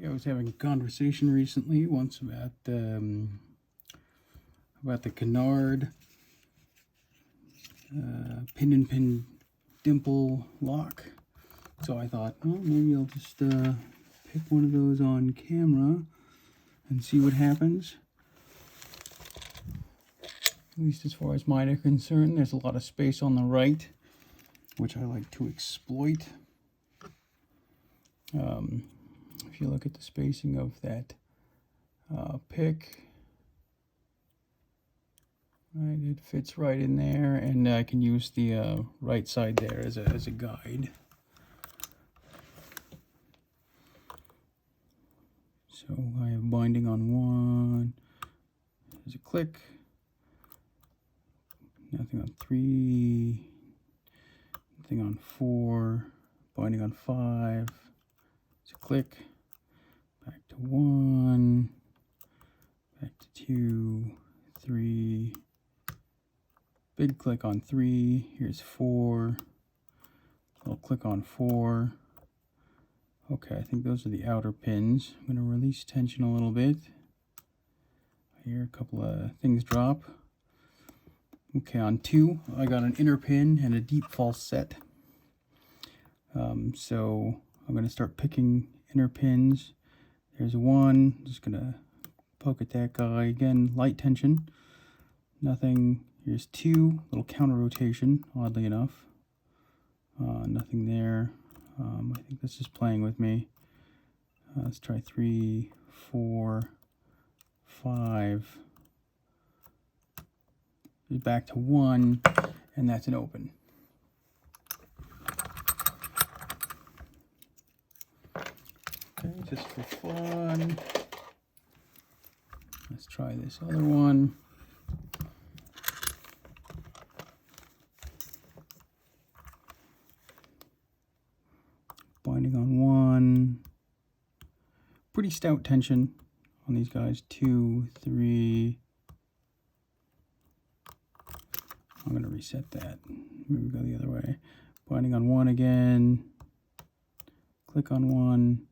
I was having a conversation recently once about the Kenaurd pin and pin dimple lock. So I thought, well, maybe I'll just pick one of those on camera and see what happens. At least as far as mine are concerned, there's a lot of space on the right, which I like to exploit. If you look at the spacing of that pick, right, it fits right in there, and I can use the right side there as a guide. So I have binding on one. There's a click. Nothing on 3. Nothing on 4. Binding on 5. It's a click. Back to 1. Back to 2, 3. Big click on 3. Here's 4. Little click on 4. Okay, I think those are the outer pins. I'm going to release tension a little bit. Here, a couple of things drop. Okay, on 2, I got an inner pin and a deep false set. So I'm going to start picking inner pins. There's 1. Just going to poke at that guy. Again, light tension. Nothing. Here's 2. Little counter rotation, oddly enough. Nothing there. I think this is playing with me. Let's try 3, 4, 5. Back to 1, and that's an open. Okay, just for fun, let's try this other one. Binding on 1. Pretty stout tension on these guys. 2, 3. I'm going to reset that. Maybe go the other way. Binding on 1 again. Click on 1.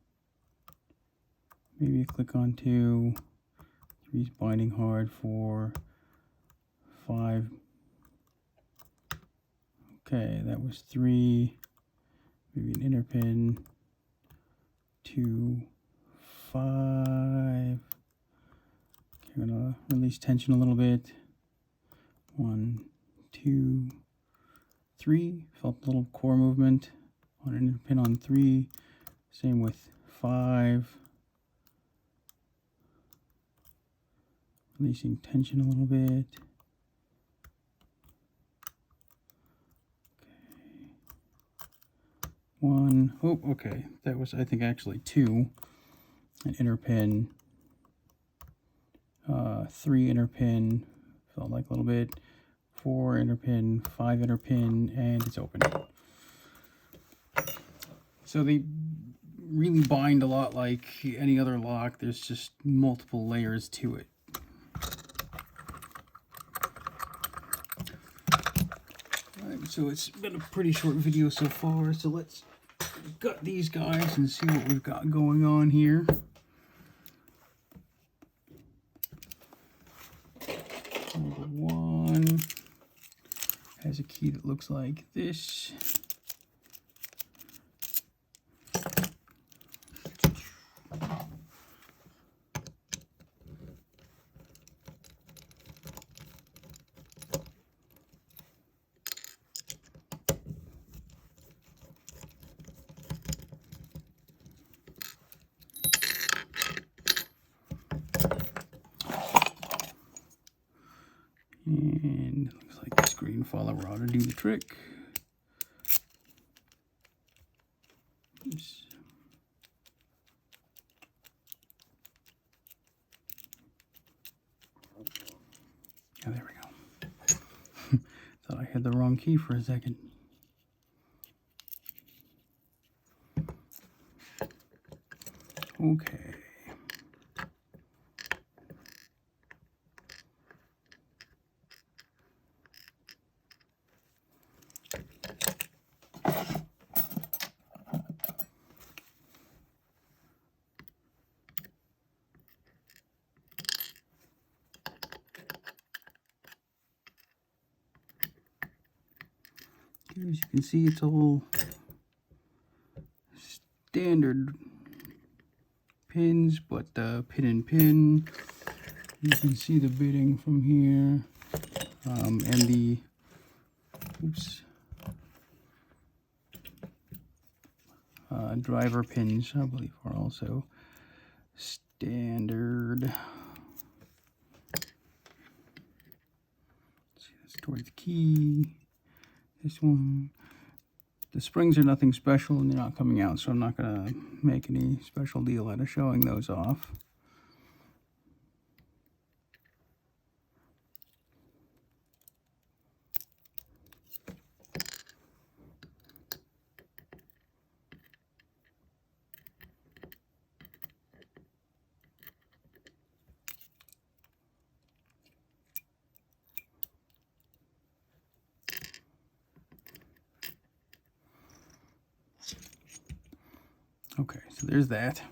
Maybe a click on 2. 3's binding hard. 4, 5. Okay, that was 3. Maybe an inner pin. 2, 5. Okay, I'm going to release tension a little bit. 1, 2, 3. Felt a little core movement on an inner pin on 3. Same with 5. Releasing tension a little bit. Okay. 1. Oh, okay. That was, I think, actually 2. An inner pin. 3 inner pin. Felt like a little bit. 4 inner pin, 5 inner pin, and it's open. So they really bind a lot like any other lock. There's just multiple layers to it. Alright, so it's been a pretty short video so far, so let's gut these guys and see what we've got going on here. Number 1 has a key that looks like this. And it looks like this green follower ought to do the trick. Oops. Oh, there we go. Thought I had the wrong key for a second. Okay. As you can see, it's all standard pins, but pin and pin. You can see the bitting from here, and the driver pins, I believe, are also standard. See, that's towards the key. This one. The springs are nothing special and they're not coming out, so I'm not going to make any special deal out of showing those off. Okay, so there's that.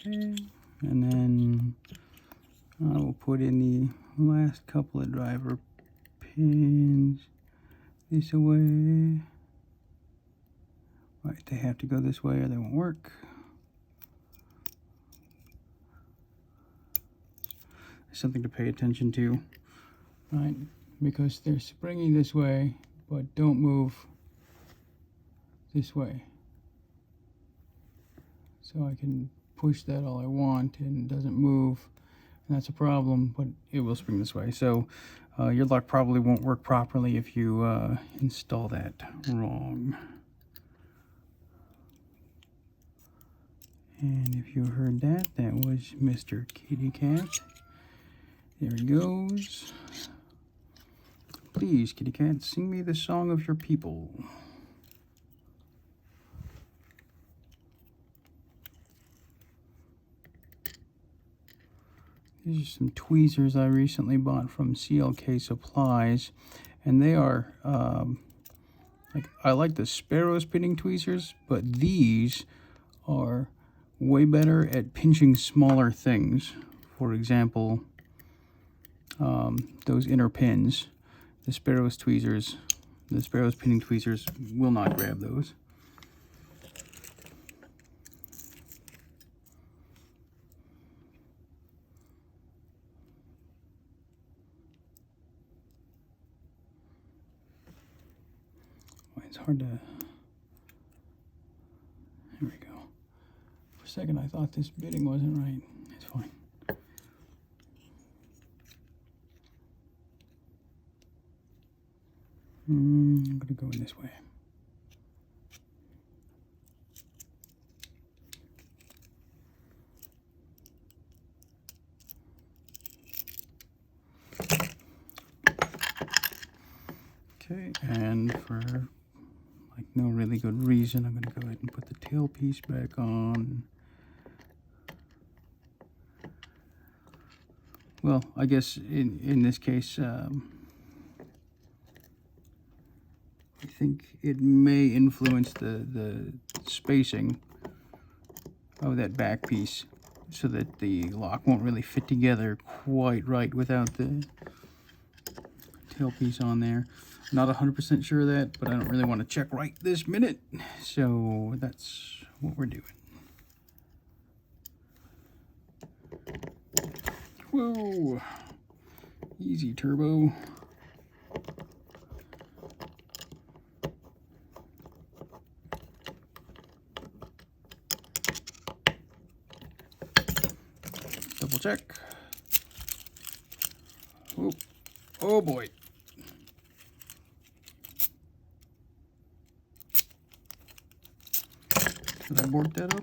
Okay, and then I will put in the last couple of driver pins this way. Right, they have to go this way or they won't work. Something to pay attention to, right? Because they're springy this way, but don't move this way. So I can push that all I want and it doesn't move. And that's a problem, but it will spring this way. So your lock probably won't work properly if you install that wrong. And if you heard that, that was Mr. Kitty Cat. There he goes. Please, Kitty Cat, sing me the song of your people. These are some tweezers I recently bought from CLK Supplies, and they are I like the sparrow spinning tweezers, but these are way better at pinching smaller things. For example, those inner pins. The sparrow's pinning tweezers will not grab those. It's hard to... Here we go. For a second I thought this bitting wasn't right. It's fine. I'm going to go in this way. Okay, and for like no really good reason, I'm going to go ahead and put the tailpiece back on. Well, I guess in this case, I think it may influence the spacing of that back piece so that the lock won't really fit together quite right without the tailpiece on there. Not 100% sure of that, but I don't really want to check right this minute, so that's what we're doing. Whoa! Easy, Turbo. Double check. Oh, oh boy. Did I bork that up?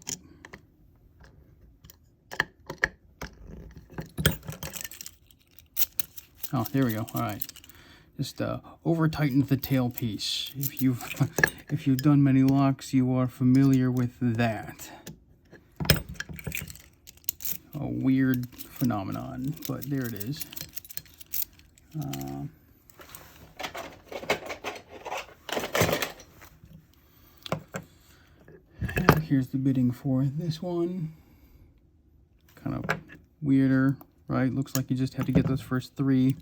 Oh, there we go. All right. Just over tightened the tail piece. If you've done many locks, you are familiar with that. A weird phenomenon, but there it is. And here's the bidding for this one. Kind of weirder, right? Looks like you just had to get those first 3.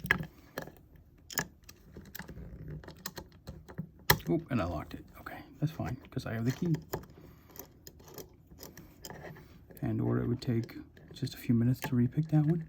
Oop, and I locked it. Okay, that's fine, because I have the key. And or it would take just a few minutes to repick that one.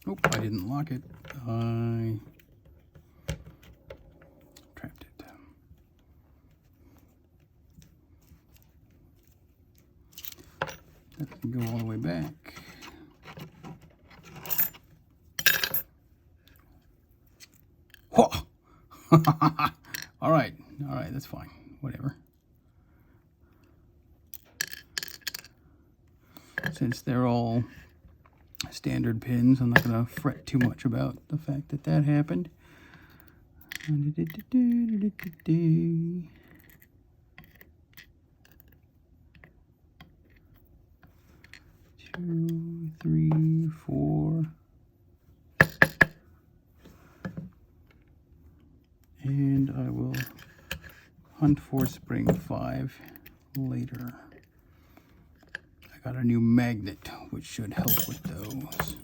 Oop, I didn't lock it. I trapped it. That can go all the way back. Whoa! All right, that's fine. Whatever. Since they're all standard pins, I'm not going to fret too much about the fact that that happened. 2, 3, 4. And I will hunt for spring 5 later. I got a new magnet, which should help with those.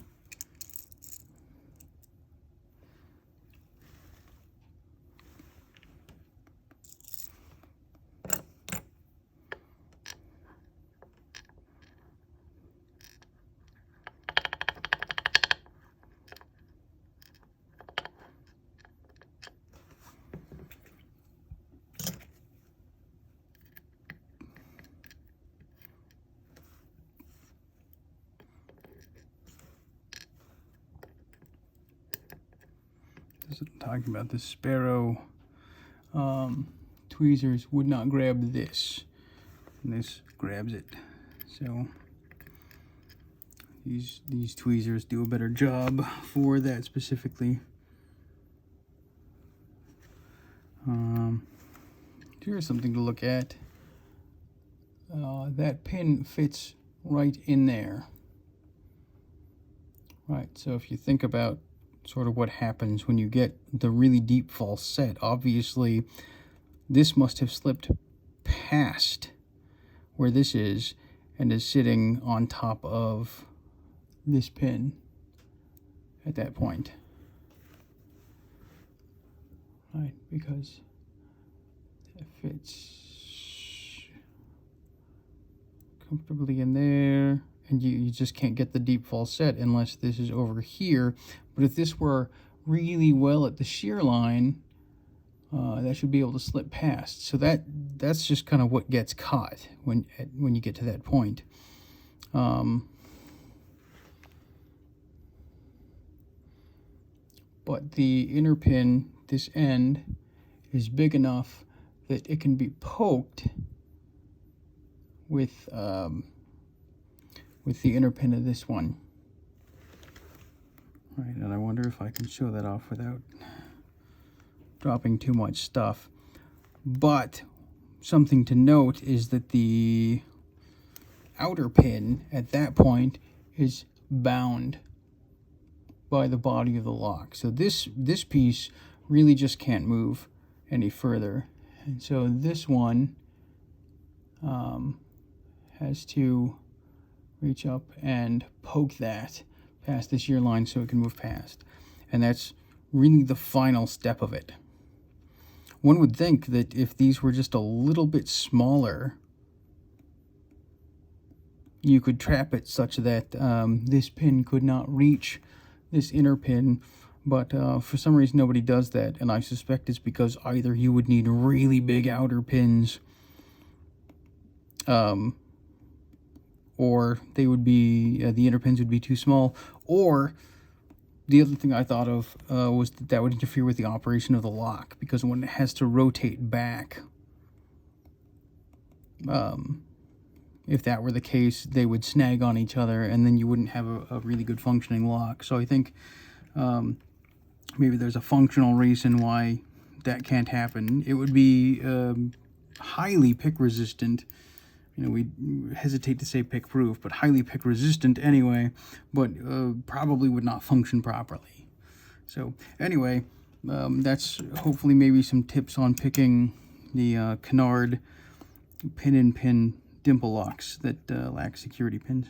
I'm talking about the Sparrow tweezers would not grab this, and this grabs it. So these tweezers do a better job for that specifically. Here's something to look at. That pin fits right in there. Right, so if you think about sort of what happens when you get the really deep false set, obviously this must have slipped past where this is and is sitting on top of this pin at that point. Right, because it fits comfortably in there, and you just can't get the deep falset unless this is over here. But if this were really well at the shear line, that should be able to slip past. So that's just kind of what gets caught when you get to that point. But the inner pin, this end, is big enough that it can be poked with the inner pin of this one. Right, and I wonder if I can show that off without dropping too much stuff. But something to note is that the outer pin at that point is bound by the body of the lock. So this piece really just can't move any further. And so this one has to reach up and poke that past the shear line so it can move past. And that's really the final step of it. One would think that if these were just a little bit smaller, you could trap it such that this pin could not reach this inner pin, But for some reason nobody does that, and I suspect it's because either you would need really big outer pins, or they would be the inner pins would be too small, or the other thing I thought of was that would interfere with the operation of the lock, because when it has to rotate back, if that were the case, they would snag on each other, and then you wouldn't have a really good functioning lock. So I think maybe there's a functional reason why that can't happen. It would be highly pick resistant. You know, we hesitate to say pick proof, but highly pick resistant anyway, but probably would not function properly. So anyway, that's hopefully maybe some tips on picking the Kenaurd pin-in-pin dimple locks that lack security pins.